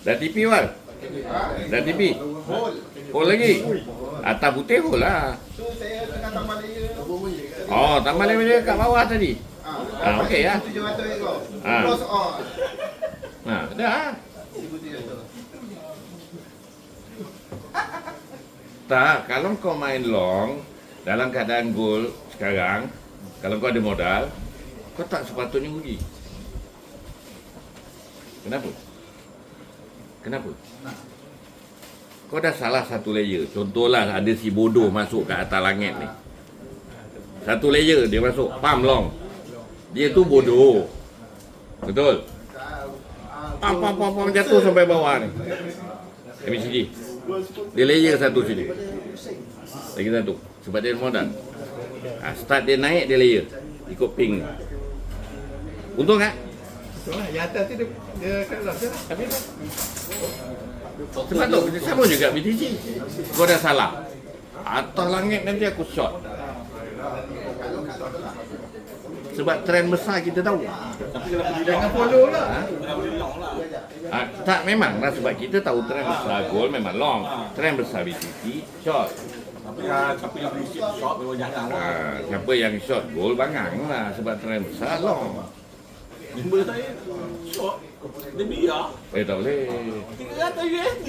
Dah TV Wal? Dah TV? Hole lagi? Atas putih hole lah. Tu saya tengah tambah layer. Oh, tambah layer kat bawah tadi. Okey ya. 700 ekor. Ah. Close on. Dah. 1,700. Tak, kalau kau main long dalam keadaan gol sekarang, kalau kau ada modal, kau tak sepatutnya rugi. Kenapa? Kenapa? Kau dah salah satu layer. Contohlah ada si bodoh masuk kat atas langit ni. Satu layer dia masuk, pam long. Dia tu bodoh. Betul? Pam jatuh sampai bawah ni. MCD. Dia layer satu sini. Lagi satu. Sebab dia modal. Start dia naik, dia layer. Ikut ping. Untung tak? Betul lah, yang atas tu dia kat luar je lah. Habis tu. Sebab tu, sama juga BTC. Kau dah salah. Atas langit nanti aku shot. Sebab trend besar kita tahu. Jangan follow lah. Tak, memang lah sebab kita tahu trend besar gold memang long. Trend besar BTC short. Siapa yang beli short memang jangan lah. Siapa yang short gold bangang lah sebab trend besar long. Jumpa saya short, dia biar Tak boleh. 300 USD.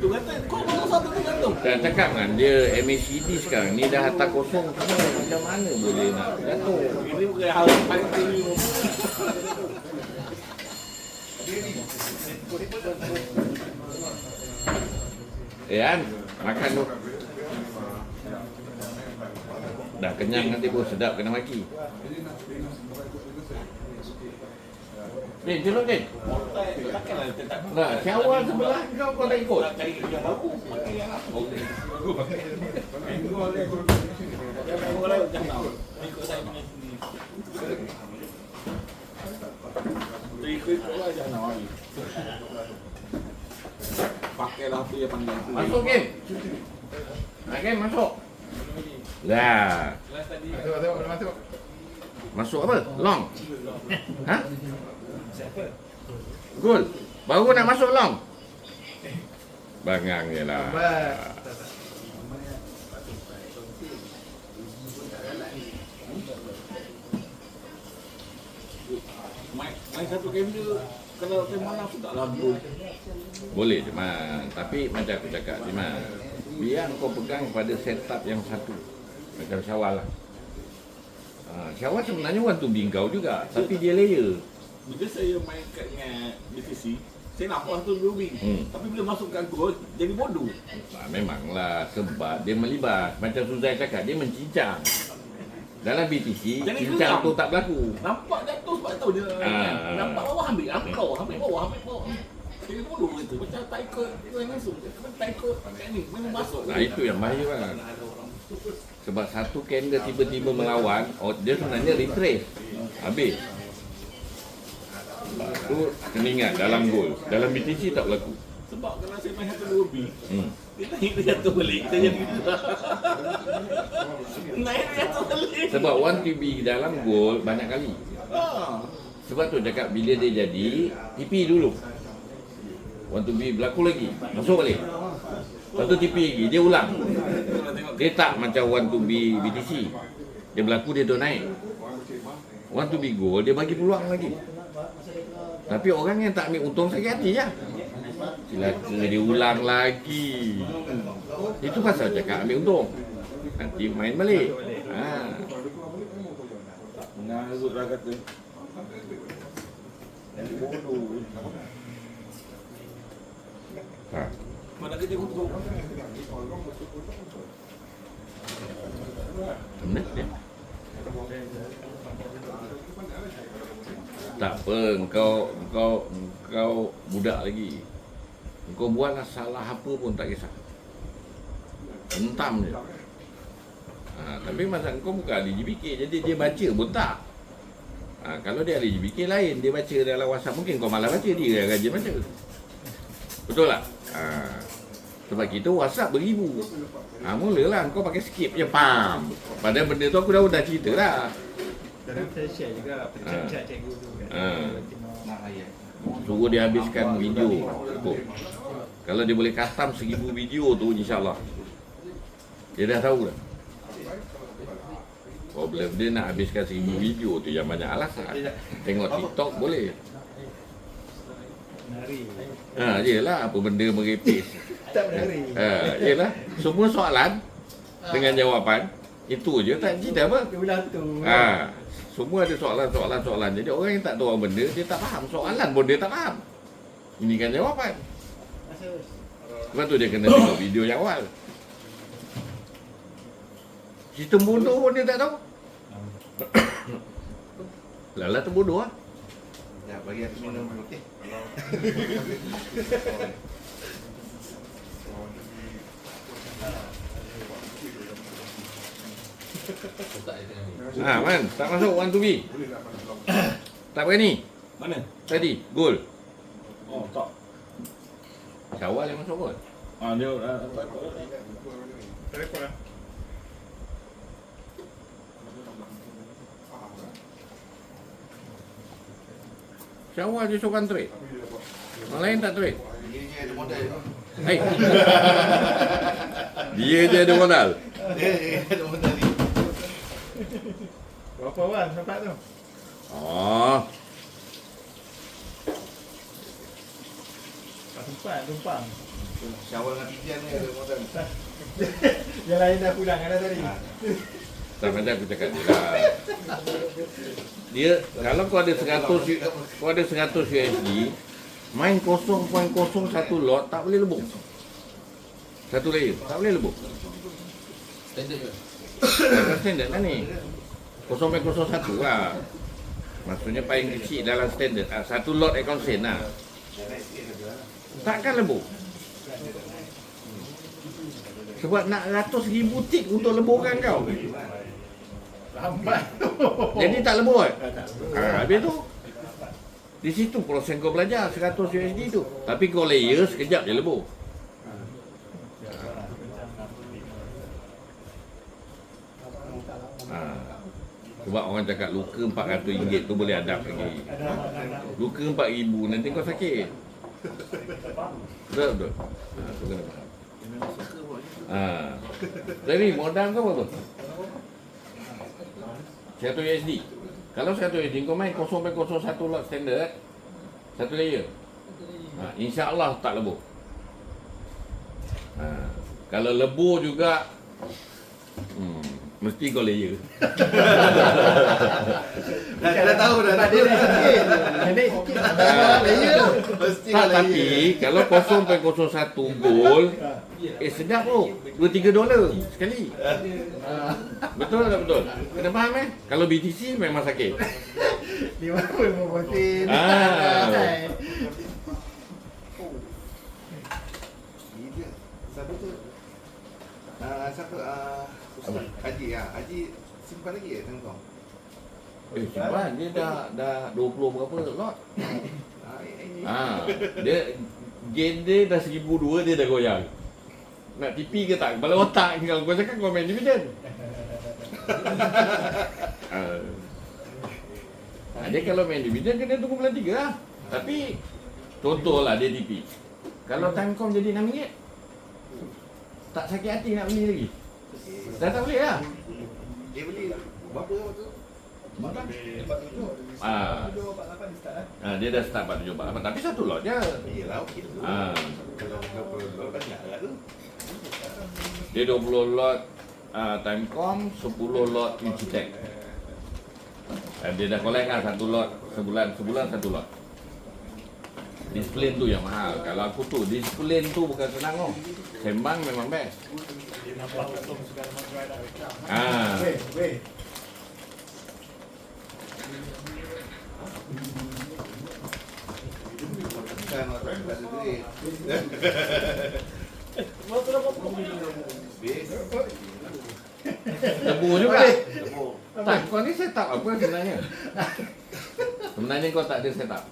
Tu kata kau baru satu 300. Dan cakap kan dia MACD sekarang ni dah hantar kosong semua. Macam mana boleh nak jatuh? Ini bukan hal yang paling tinggi. An, makan tu. Dah kenyang nanti pun sedap kena maki. Din, jeluk Din. Takkanlah kita tak Nah, Syawal sebelah kau tak ikut. cari kerja baru. Pakai yang apa? Kalau jangan ikut saya punya sendiri. Ikut lah jangan lagi. Pakailah apa yang panggil tu. Masuk game. Game masuk. Lah. Masuk. Masuk apa? Long. Ha? Gol. Baru nak masuk long. Bangang je lah. Main satu game dia kalau game mana aku tak lagu. Boleh je man. Tapi macam aku cakap ni man, biar kau pegang pada setup yang satu. Macam Syawal lah. Syawal sebenarnya one to bingkau juga, tapi dia layer. Bila saya main kat dengan BTC, saya nampak tu dua tapi bila masuk kat gol jadi bodoh. Memanglah sebab dia melibat. Macam Suzai cakap, dia mencincang. Dalam BTC, Jadi cincang geram. tu tak berlaku. Nampak jatuh sebab tahu dia nampak bawah ambil bawah. Jadi bodoh gitu. Macam tak ikut langsung. Tak ikut teknik memang masuk. Nah itu yang bahaya kan. Sebab satu candle tiba-tiba melawan, dia sebenarnya retrace. Habis. Sebab tu kena ingat dalam gol. Dalam BTC tak berlaku. Sebab kalau saya main satu 2B, dia naik dia jatuh balik. Kita jadi naik dia jatuh balik. Sebab one TB dalam gol banyak kali. Sebab tu cakap bila dia jadi, TP dulu. One to be berlaku lagi, masuk balik. Lepas tu TP lagi, dia ulang. Dia tak macam one to be BTC. Dia berlaku, dia tu naik. One to be goal, dia bagi peluang lagi. Tapi orang yang tak ambil untung sakit hati je. Celaka dia ulang lagi. Itu pasal cakap ambil untung. Nanti main balik. Mengarut lah kata. Jadi bodoh. Mana kerja untuk? Benar dia. Tak apa, engkau budak lagi. Engkau buatlah salah apa pun tak kisah. Hentam je. Tapi masa engkau bukan ahli GBK, jadi dia baca pun tak. Kalau dia ahli GBK lain, dia baca dalam WhatsApp, mungkin kau malah baca, dia yang rajin baca. Betul tak? Sebab kita WhatsApp beribu. Mulalah kau pakai skip je, pam. Padahal benda tu aku dah cerita dah. Dan saya share juga pencak-pencak cikgu tu kan. Nak ayat. suruh dia habiskan video cukup. Kalau dia boleh custom 1000 video tu, insyaAllah dia dah tahu dah. Problem dia nak habiskan 1000 video tu yang banyak alasan. Tengok TikTok boleh. Yelah, apa benda merepek. Tak menari. Yelah, semua soalan dengan jawapan itu je, tak cerita apa. Dia bilang tu. Semua ada soalan. Jadi orang yang tak tahu apa benda, dia tak faham. Soalan pun dia tak faham. Ini kan jawapan. Sebab tu dia kena tengok video yang awal. Sistem bodoh pun dia tak tahu. Lala tu bodoh lah. Ya, bagi aku minum. Okey. Man, tak masuk 1-2B. Tak berani. Mana? Tadi, gol. Oh, tak. Syawal yang masuk gol. Dia Telefon lah. Syawal je seorang trade. Orang lain tak trade. Dia je ada modal. Hai. Dia je ada modal. Dia ada modal ni. Berapa orang nampak tu? Oh, Tumpang. Syawal dengan Tidian ni ada modal. Yang lain dah pulang kan tadi. tak macam aku cakap dia lah. Dia, kalau kau ada 100 USD, main 0.01 lot tak boleh lebur. Satu layer, tak boleh lebur. standard je. Standard lah ni 0.01 lah. Maksudnya paling kecil dalam standard. Satu lot account sen lah. Takkan lebur. Sebab nak 100,000 tik untuk leburkan kau. Lambat. Jadi tak lebur. Habis tu di situ proses kau belajar 100 USD tu. Tapi kau layer sekejap je lebur. Sebab orang cakap luka RM400 tu boleh adap lagi. Luka RM4,000 nanti kau sakit. Betul? Tu kena faham. Jadi modal kau berapa? 100 USD. Kalau 100 USD kau main 0.01 lot standard, satu layer. InsyaAllah tak lebur. Kalau lebur juga, mesti kau layer. Dah tahu dah. Dia sikit. Nenek sikit. Layer. Mesti Tak, tapi kalau 0.01 gol, sedap tu. $2-3 sekali. Betul tak betul? Kena faham Kalau BTC memang sakit. 50 Siapa tu? Siapa? Haji ya. Haji simpan lagi tengok kau. Simpan dia dah 20 berapa lot. Dia gain dia dah 1,200 dia dah goyang. Nak tipi ke tak? Kepala otak kau cakap kau main dividen. Dia kalau main dividen kena tunggu bulan 3 lah. Tapi contohlah dia tipi. Kalau Timecom jadi RM6, tak sakit hati nak beli lagi. Dah tak boleh lah. Dia beli berapa waktu? Dia dah start 4748 tapi satu lot je. Iyalah okey tu. Kalau berapa banyak lah tu. Dia 20 lot Timecom, 10 lot Digitech. Dia dah collect kan satu lot sebulan satu lot. Display tu yang mahal. Kalau aku tu display tu bukan senang kau. Sembang memang best. Weh. Kan orang tak ada duit. Tebu juga. Tak, kau ni set up apa sebenarnya? Sebenarnya kau tak ada set up.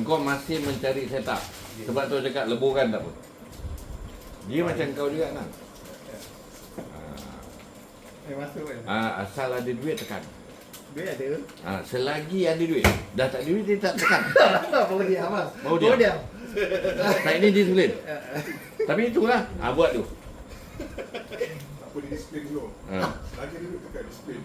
Kau masih mencari set up. Sebab tu cakap leburkan tak apa. Dia macam kau juga kan. Masuk kan? Asal ada duit tekan. Duit ada. Selagi ada duit. Dah tak ada duit dia tak tekan. Baru diam mas. Baru diam. Tak ini disiplin. Tapi itulah. Buat tu. Tak boleh disiplin dulu. Ha. Lagi dulu tekan disiplin.